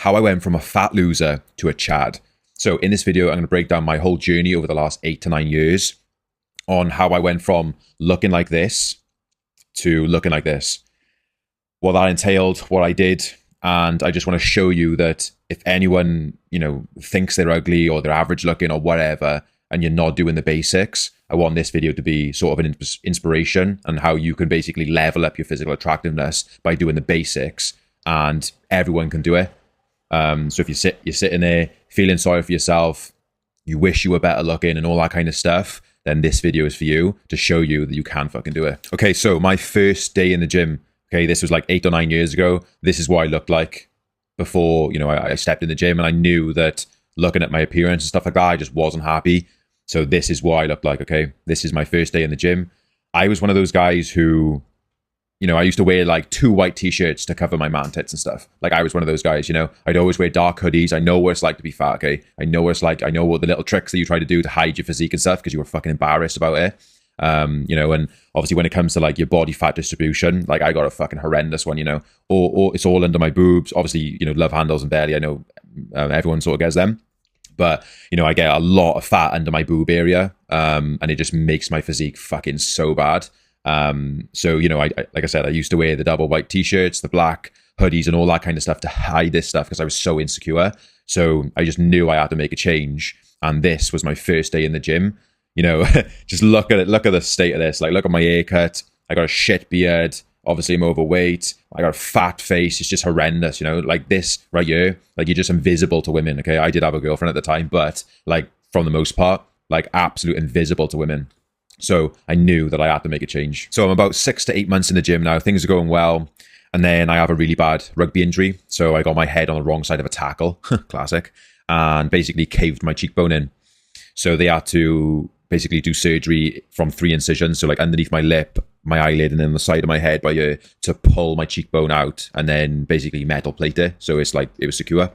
how I went from a fat loser to a Chad. So in this video, I'm going to break down my whole journey over the last 8 to 9 years on how I went from looking like this to looking like this, what that entailed, what I did. And I just want to show you that if anyone, thinks they're ugly or they're average looking or whatever, and you're not doing the basics, I want this video to be sort of an inspiration on how you can basically level up your physical attractiveness by doing the basics, and everyone can do it. So if you're sitting there feeling sorry for yourself, you wish you were better looking and all that kind of stuff, then this video is for you, to show you that you can fucking do it. Okay, so my first day in the gym, okay, this was like 8 or 9 years ago. This is what I looked like before, I stepped in the gym, and I knew that looking at my appearance and stuff like that, I just wasn't happy. So this is what I looked like, okay? This is my first day in the gym. I was one of those guys who, I used to wear like 2 white t-shirts to cover my man tits and stuff. Like I was one of those guys, I'd always wear dark hoodies. I know what it's like to be fat, okay? I know what it's like. I know what the little tricks that you try to do to hide your physique and stuff because you were fucking embarrassed about it. And obviously when it comes to like your body fat distribution, like I got a fucking horrendous one, or it's all under my boobs. Obviously, love handles and belly. I know everyone sort of gets them. But, I get a lot of fat under my boob area, and it just makes my physique fucking so bad. So, I like I said, I used to wear the double white t-shirts, the black hoodies and all that kind of stuff to hide this stuff because I was so insecure. So I just knew I had to make a change. And this was my first day in the gym. Just look at it. Look at the state of this. Like, look at my haircut. I got a shit beard. Obviously, I'm overweight. I got a fat face. It's just horrendous, like this right here. Like, you're just invisible to women, okay? I did have a girlfriend at the time, but, like, from the most part, like, absolute invisible to women. So I knew that I had to make a change. So I'm about 6 to 8 months in the gym now. Things are going well. And then I have a really bad rugby injury. So I got my head on the wrong side of a tackle. Classic. And basically caved my cheekbone in. So they had to basically do surgery from 3 incisions. So, like, underneath my lip, my eyelid, and then the side of my head by ear, to pull my cheekbone out and then basically metal plate it. So it's like, it was secure.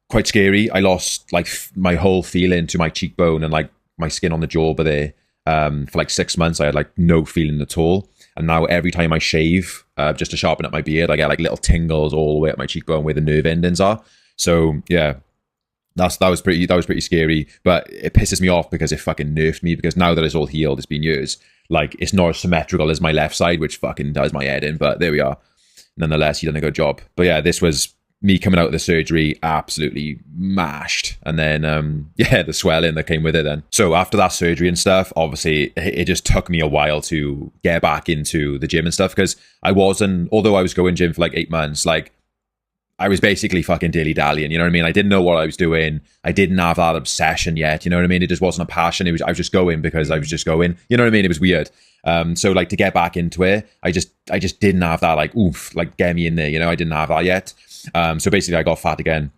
Quite scary. I lost like my whole feeling to my cheekbone and like my skin on the jaw over there. For like 6 months, I had like no feeling at all. And now every time I shave, just to sharpen up my beard, I get like little tingles all the way up my cheekbone where the nerve endings are. So yeah, that was pretty scary. But it pisses me off because it fucking nerfed me, because now that it's all healed, it's been years. Like, it's not as symmetrical as my left side, which fucking does my head in, but there we are. Nonetheless, he done a good job. But yeah, this was me coming out of the surgery absolutely mashed. And then, the swelling that came with it then. So after that surgery and stuff, obviously, it just took me a while to get back into the gym and stuff, because although I was going gym for like 8 months, like, I was basically fucking dilly-dallying, you know what I mean? I didn't know what I was doing. I didn't have that obsession yet, you know what I mean? It just wasn't a passion. I was just going because I was just going, you know what I mean? It was weird. So like, to get back into it, I just didn't have that like, oof, like, get me in there, I didn't have that yet. So basically I got fat again,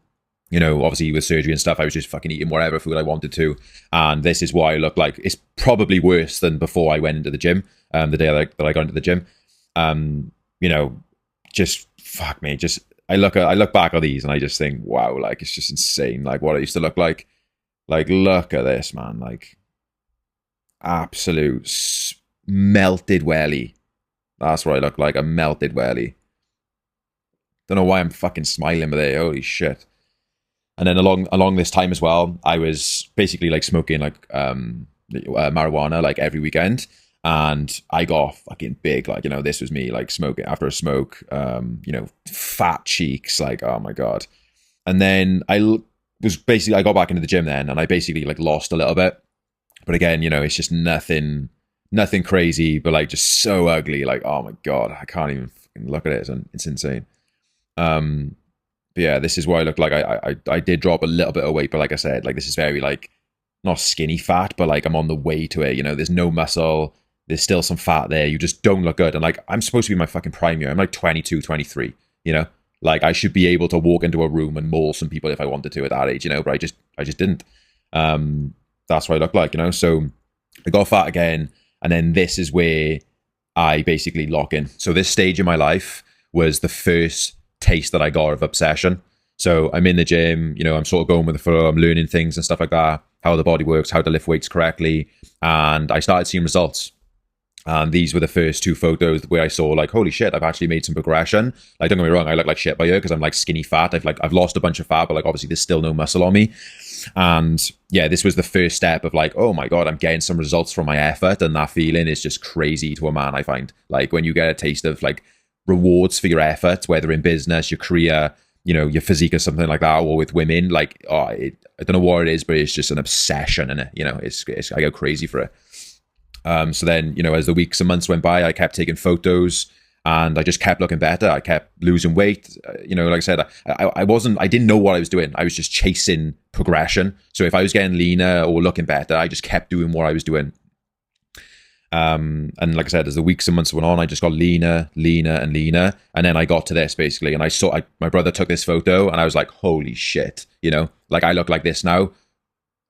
obviously with surgery and stuff. I was just fucking eating whatever food I wanted to. And this is what I look like. It's probably worse than before I went into the gym, the day that I got into the gym. Just fuck me, I look back at these and I just think, wow, like, it's just insane, like, what I used to look like. Like, look at this, man. Like, absolute melted welly. That's what I look like, a melted welly. Don't know why I'm fucking smiling, but there, holy shit. And then along this time as well, I was basically like smoking like marijuana like every weekend. And I got fucking big, like, this was me, like, smoking after a smoke, fat cheeks, like, oh my God. And then I got back into the gym then, and I basically like lost a little bit. But again, it's just nothing crazy, but like just so ugly, like, oh my God, I can't even fucking look at it. It's insane. But yeah, this is what I look like. I did drop a little bit of weight, but like I said, like, this is very like, not skinny fat, but like, I'm on the way to it, there's no muscle. There's still some fat there. You just don't look good. And like, I'm supposed to be in my fucking prime year. I'm like 22, 23, like, I should be able to walk into a room and maul some people if I wanted to at that age, but I just didn't. That's what I look like, so I got fat again. And then this is where I basically lock in. So this stage in my life was the first taste that I got of obsession. So I'm in the gym, I'm sort of going with the flow. I'm learning things and stuff like that, how the body works, how to lift weights correctly. And I started seeing results. And these were the first two photos where I saw like, holy shit, I've actually made some progression. Like, don't get me wrong, I look like shit by here because I'm like skinny fat. I've lost a bunch of fat, but like obviously there's still no muscle on me. And yeah, this was the first step of like, oh my God, I'm getting some results from my effort. And that feeling is just crazy to a man, I find. Like when you get a taste of like rewards for your efforts, whether in business, your career, you know, your physique or something like that, or with women, like, I don't know what it is, but it's just an obsession in it. You know, it's I go crazy for it. So then, you know, as the weeks and months went by, I kept taking photos and I just kept looking better. I kept losing weight. You know, like I said, I didn't know what I was doing. I was just chasing progression. So if I was getting leaner or looking better, I just kept doing what I was doing. And like I said, as the weeks and months went on, I just got leaner. And then I got to this basically. And I saw, my brother took this photo and I was like, holy shit, you know, like I look like this now.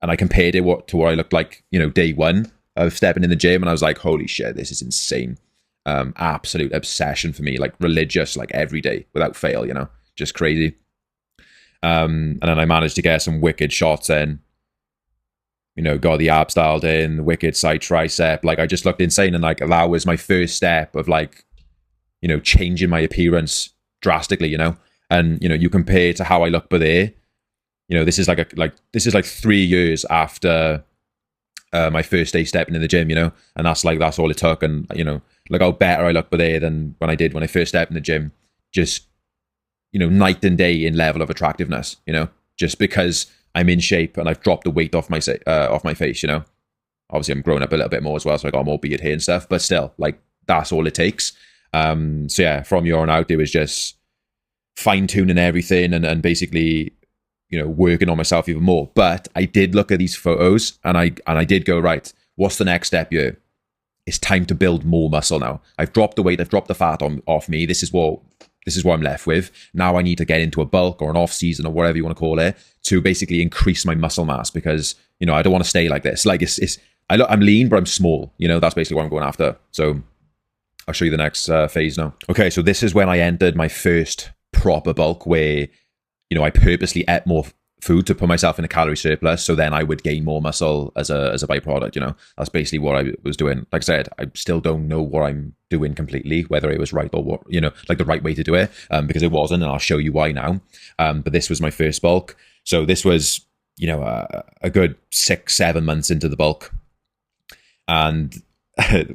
And I compared it to what I looked like, you know, day one of stepping in the gym, and I was like, holy shit, this is insane. Absolute obsession for me, like religious, like every day without fail, you know, just crazy. And then I managed to get some wicked shots in, you know, got the abs dialed in, the wicked side tricep. Like I just looked insane, and like that was my first step of like, you know, changing my appearance drastically, you know. And you know, you compare to how I look there, you know, this is like 3 years after my first day stepping in the gym, you know, and that's all it took. And you know, look how better I look there than when I first stepped in the gym. Just, you know, night and day in level of attractiveness, you know, just because I'm in shape and I've dropped the weight off my face, you know. Obviously I'm growing up a little bit more as well, so I got more beard here and stuff, but still, like, that's all it takes. So yeah, from here on out, it was just fine-tuning everything and basically, you know, working on myself even more. But I did look at these photos and I did go, right, what's the next step here? It's time to build more muscle now. I've dropped the weight, I've dropped the fat off me. This is what I'm left with. Now I need to get into a bulk or an off season or whatever you want to call it to basically increase my muscle mass, because, you know, I don't want to stay like this. Like I'm lean, but I'm small, you know, that's basically what I'm going after. So I'll show you the next phase now. Okay. So this is when I entered my first proper bulk where, you know, I purposely ate more food to put myself in a calorie surplus, so then I would gain more muscle as a byproduct. You know, that's basically what I was doing. Like I said, I still don't know what I'm doing completely, whether it was right or what, you know, like the right way to do it, because it wasn't, and I'll show you why now. But this was my first bulk, so this was, you know, a good 6-7 months into the bulk, and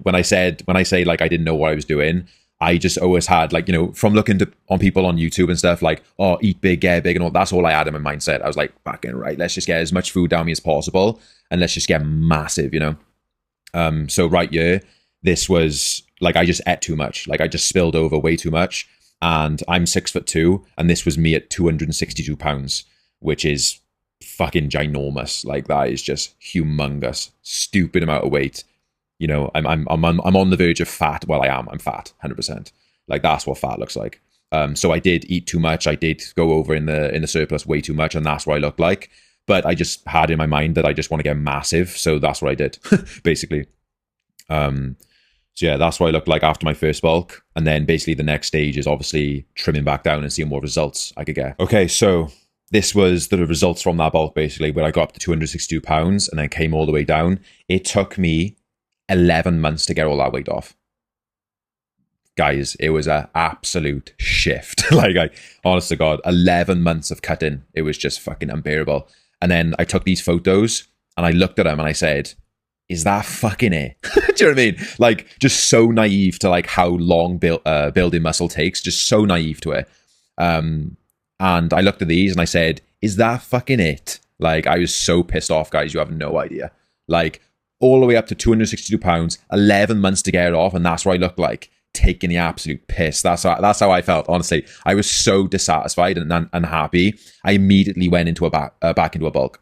when I say like I didn't know what I was doing, I just always had, like, you know, from looking on people on YouTube and stuff, like, oh, eat big, get big and all, that's all I had in my mindset. I was like, fucking right, let's just get as much food down me as possible and let's just get massive, you know. So right here, this was like, I just ate too much. Like I just spilled over way too much, and I'm 6'2", and this was me at 262 pounds, which is fucking ginormous. Like that is just humongous, stupid amount of weight. You know, I'm on the verge of fat. Well, I'm fat, 100%. Like that's what fat looks like. So I did eat too much. I did go over in the surplus way too much, and that's what I look like. But I just had in my mind that I just want to get massive, so that's what I did, basically. So yeah, that's what I looked like after my first bulk, and then basically the next stage is obviously trimming back down and seeing what results I could get. Okay, so this was the results from that bulk, basically, where I got up to 262 pounds and then came all the way down. It took me 11 months to get all that weight off. Guys, it was an absolute shift. Like, honest to God, 11 months of cutting. It was just fucking unbearable. And then I took these photos and I looked at them and I said, is that fucking it? Do you know what I mean? Like, just so naive to like how long building muscle takes. Just so naive to it. And I looked at these and I said, is that fucking it? Like, I was so pissed off, guys. You have no idea. Like, all the way up to 262 pounds, 11 months to get it off, and that's what I looked like, taking the absolute piss. That's how I felt, honestly. I was so dissatisfied and unhappy. I immediately went into back into a bulk.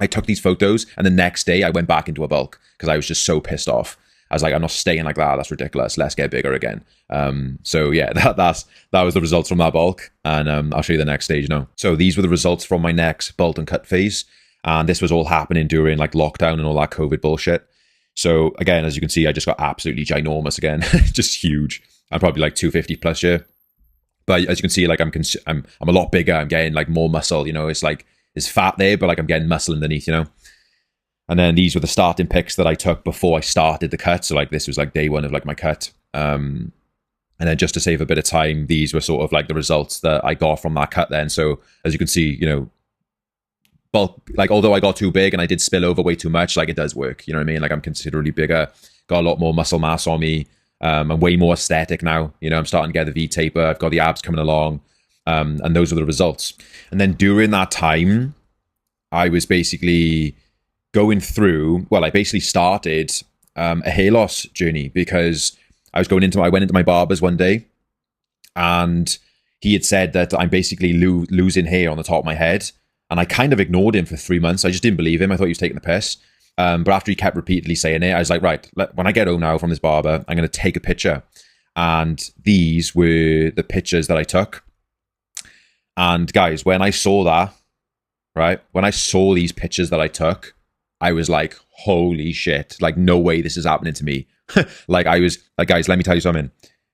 I took these photos, and the next day I went back into a bulk because I was just so pissed off. I was like, I'm not staying like that. That's ridiculous. Let's get bigger again. So yeah, that was the results from that bulk, and I'll show you the next stage now. So these were the results from my next bulk and cut phase. And this was all happening during like lockdown and all that COVID bullshit. So again, as you can see, I just got absolutely ginormous again, just huge. I'm probably like 250 plus here. But as you can see, like I'm a lot bigger. I'm getting like more muscle, you know, it's like, it's fat there, but like I'm getting muscle underneath, you know. And then these were the starting pics that I took before I started the cut. So like this was like day one of like my cut. And then just to save a bit of time, these were sort of like the results that I got from that cut then. So as you can see, you know, bulk, like although I got too big and I did spill over way too much, like it does work. You know what I mean? Like I'm considerably bigger, got a lot more muscle mass on me. I'm way more aesthetic now. You know, I'm starting to get the V taper. I've got the abs coming along. And those are the results. And then during that time, I was basically going through, well, I basically started a hair loss journey because I went into my barber's one day and he had said that I'm basically losing hair on the top of my head. And I kind of ignored him for 3 months. I just didn't believe him. I thought he was taking the piss. But after he kept repeatedly saying it, I was like, right, when I get home now from this barber, I'm going to take a picture. And these were the pictures that I took. And guys, when I saw that, right, when I saw these pictures that I took, I was like, holy shit, like no way this is happening to me. Like I was like, guys, let me tell you something.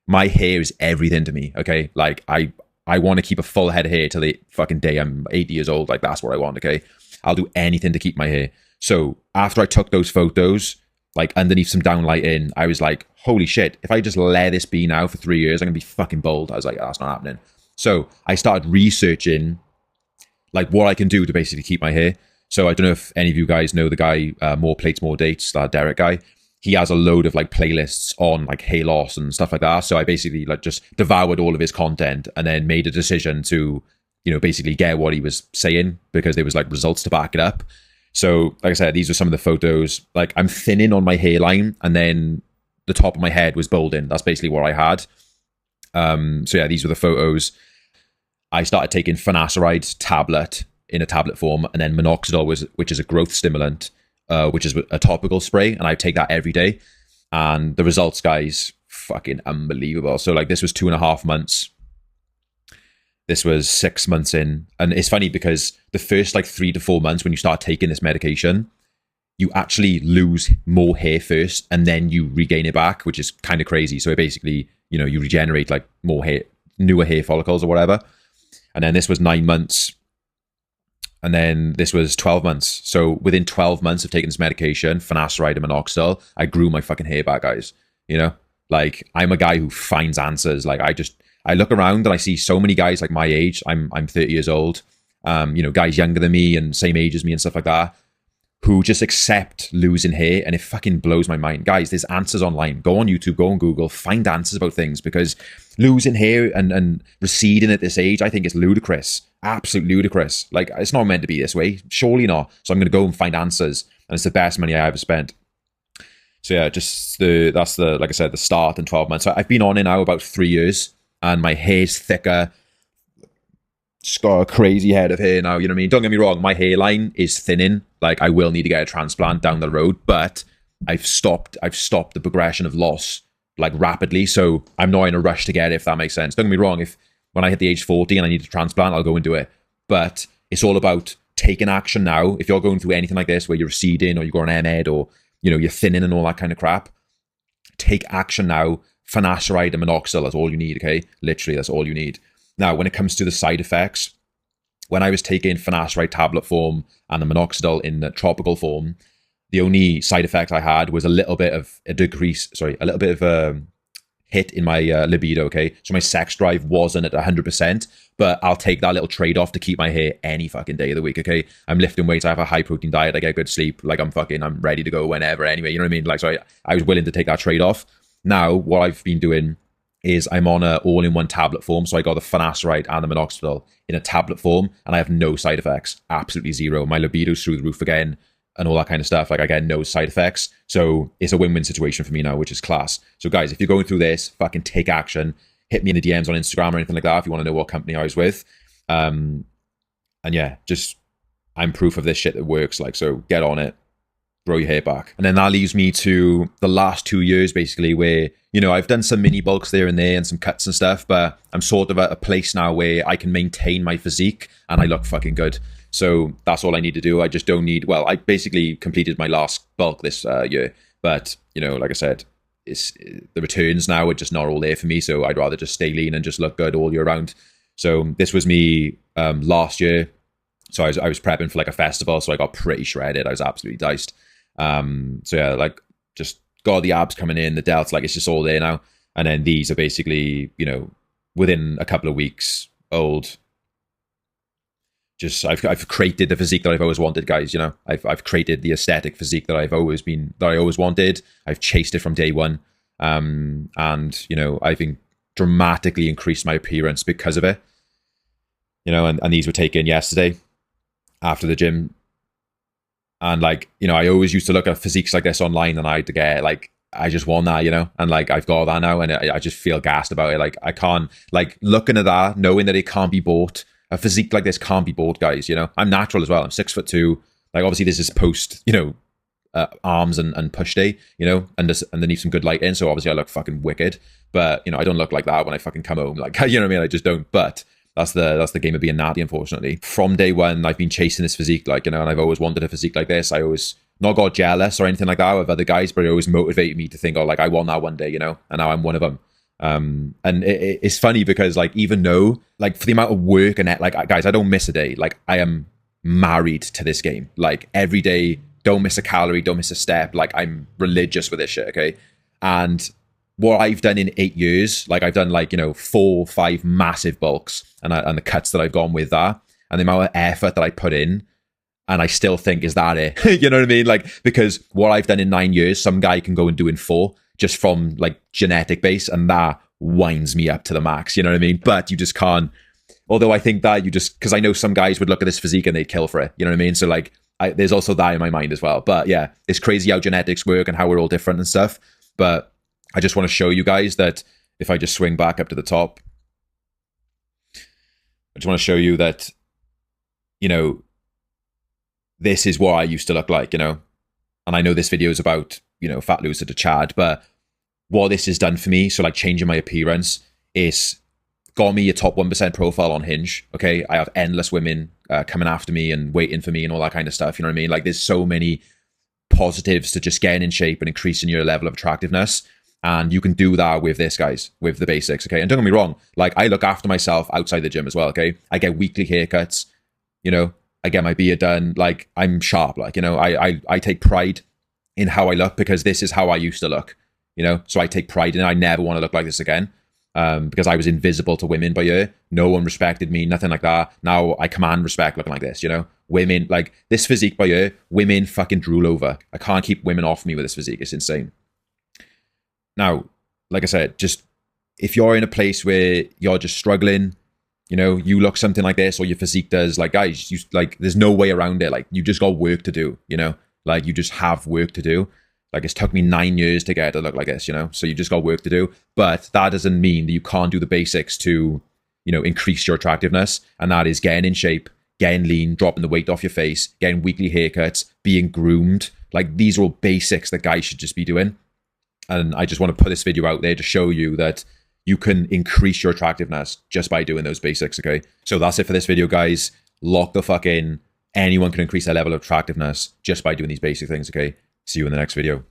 My hair is everything to me, okay? Like I want to keep a full head of hair till the fucking day I'm 80 years old. Like that's what I want, okay? I'll do anything to keep my hair. So after I took those photos, like underneath some downlighting, I was like, holy shit, if I just let this be now for 3 years, I'm gonna be fucking bald. I was like, that's not happening. So I started researching like what I can do to basically keep my hair. So I don't know if any of you guys know the guy, More Plates, More Dates, that Derek guy. He has a load of like playlists on like hair loss and stuff like that. So I basically like just devoured all of his content and then made a decision to, you know, basically get what he was saying because there was like results to back it up. So like I said, these are some of the photos. Like I'm thinning on my hairline and then the top of my head was balding. That's basically what I had. So yeah, these were the photos. I started taking finasteride tablet in a tablet form, and then minoxidil, which is a growth stimulant, which is a topical spray, and I take that every day. And the results, guys, fucking unbelievable. So like this was 2.5 months. This was 6 months in. And it's funny because the first like 3 to 4 months when you start taking this medication, you actually lose more hair first and then you regain it back, which is kind of crazy. So it basically, you know, you regenerate like more hair, newer hair follicles or whatever. And then this was 9 months. And then this was 12 months. So within 12 months of taking this medication, finasteride and minoxidil, I grew my fucking hair back, guys. You know, like I'm a guy who finds answers. Like I look around and I see so many guys like my age. I'm 30 years old. You know, guys younger than me and same age as me and stuff like that, who just accept losing hair, and it fucking blows my mind. Guys, there's answers online. Go on YouTube, go on Google, find answers about things, because losing hair and receding at this age, I think is ludicrous. Absolutely ludicrous. Like, it's not meant to be this way. Surely not. So I'm going to go and find answers, and it's the best money I ever spent. So yeah, just that's the, like I said, the start in 12 months. So I've been on it now about 3 years, and my hair's thicker. Just got a crazy head of hair now, you know what I mean? Don't get me wrong, my hairline is thinning. Like, I will need to get a transplant down the road, but I've stopped the progression of loss, like, rapidly. So I'm not in a rush to get it, if that makes sense. Don't get me wrong, if when I hit the age 40 and I need a transplant, I'll go and do it. But it's all about taking action now. If you're going through anything like this, where you're receding or you've got an MED, or, you know, you're thinning and all that kind of crap, take action now. Finasteride and minoxidil, that's all you need, okay? Literally, that's all you need. Now, when it comes to the side effects, when I was taking finasteride tablet form and the minoxidil in the tropical form, the only side effect I had was a little bit of a hit in my libido, okay? So my sex drive wasn't at 100%, but I'll take that little trade-off to keep my hair any fucking day of the week, okay? I'm lifting weights, I have a high-protein diet, I get good sleep, like I'm ready to go whenever anyway, you know what I mean? Like, so I was willing to take that trade-off. Now, what I've been doing is I'm on a all-in-one tablet form. So I got the finasteride and the minoxidil in a tablet form, and I have no side effects, absolutely zero. My libido's through the roof again and all that kind of stuff. Like, I get no side effects. So it's a win-win situation for me now, which is class. So guys, if you're going through this, fucking take action. Hit me in the DMs on Instagram or anything like that if you want to know what company I was with. And yeah, just, I'm proof of this shit that works. Like, so get on it. Grow your hair back. And then that leaves me to the last 2 years, basically, where, you know, I've done some mini bulks there and there and some cuts and stuff, but I'm sort of at a place now where I can maintain my physique and I look fucking good. So that's all I need to do. I just don't need, well, I basically completed my last bulk this year, but, you know, like I said, it's the returns now are just not all there for me. So I'd rather just stay lean and just look good all year round. So this was me last year. So I was prepping for like a festival, so I got pretty shredded. I was absolutely diced. So yeah, like just got the abs coming in, the delts, like it's just all there now. And then these are basically, you know, within a couple of weeks old. Just I've created the physique that I've always wanted, guys. You know, I've created the aesthetic physique that I always wanted. I've chased it from day one, and you know, I've dramatically increased my appearance because of it. You know, and these were taken yesterday after the gym. And like, you know, I always used to look at physiques like this online and I'd get like, I just want that, you know, and like I've got that now and I just feel gassed about it. Like I can't, like looking at that, knowing that it can't be bought, a physique like this can't be bought, guys, you know. I'm natural as well. I'm 6'2". Like obviously this is post, you know, arms and push day, you know, and just underneath some good lighting. So obviously I look fucking wicked, but you know, I don't look like that when I fucking come home. Like, you know what I mean? I just don't, but that's the game of being natty, unfortunately. From day one, I've been chasing this physique, like, you know, and I've always wanted a physique like this. I always not got jealous or anything like that with other guys, but it always motivated me to think, oh, like, I want that one day, you know, and now I'm one of them. And it's funny because, like, even though, like, for the amount of work and, like, guys, I don't miss a day. Like, I am married to this game. Like, every day, don't miss a calorie, don't miss a step. Like, I'm religious with this shit, okay? And what I've done in 8 years, like I've done like, you know, 4 or 5 massive bulks and the cuts that I've gone with that and the amount of effort that I put in, and I still think, is that it? You know what I mean? Like, because what I've done in 9 years, some guy can go and do in 4 just from like genetic base, and that winds me up to the max, you know what I mean? But you just can't, although I think that because I know some guys would look at this physique and they'd kill for it, you know what I mean? So like, there's also that in my mind as well. But yeah, it's crazy how genetics work and how we're all different and stuff. But I just want to show you guys that if I just swing back up to the top, I just want to show you that, you know, this is what I used to look like, you know, and I know this video is about, you know, fat loser to Chad, but what this has done for me, so like changing my appearance, is got me a top 1% profile on Hinge, okay? I have endless women coming after me and waiting for me and all that kind of stuff, you know what I mean? Like there's so many positives to just getting in shape and increasing your level of attractiveness. And you can do that with this, guys, with the basics, okay? And don't get me wrong, like I look after myself outside the gym as well, okay? I get weekly haircuts, you know, I get my beard done, like I'm sharp, like, you know, I take pride in how I look because this is how I used to look, you know? So I take pride in it. I never want to look like this again because I was invisible to women by year. No one respected me, nothing like that. Now I command respect looking like this, you know? Women, like this physique by year, women fucking drool over. I can't keep women off me with this physique. It's insane. Now, like I said, just if you're in a place where you're just struggling, you know, you look something like this or your physique does, like guys, you like there's no way around it. Like you just got work to do, you know, like you just have work to do. Like it's took me 9 years to get to look like this, you know, so you just got work to do. But that doesn't mean that you can't do the basics to, you know, increase your attractiveness. And that is getting in shape, getting lean, dropping the weight off your face, getting weekly haircuts, being groomed. Like these are all basics that guys should just be doing. And I just want to put this video out there to show you that you can increase your attractiveness just by doing those basics, okay? So that's it for this video, guys. Lock the fuck in. Anyone can increase their level of attractiveness just by doing these basic things, okay? See you in the next video.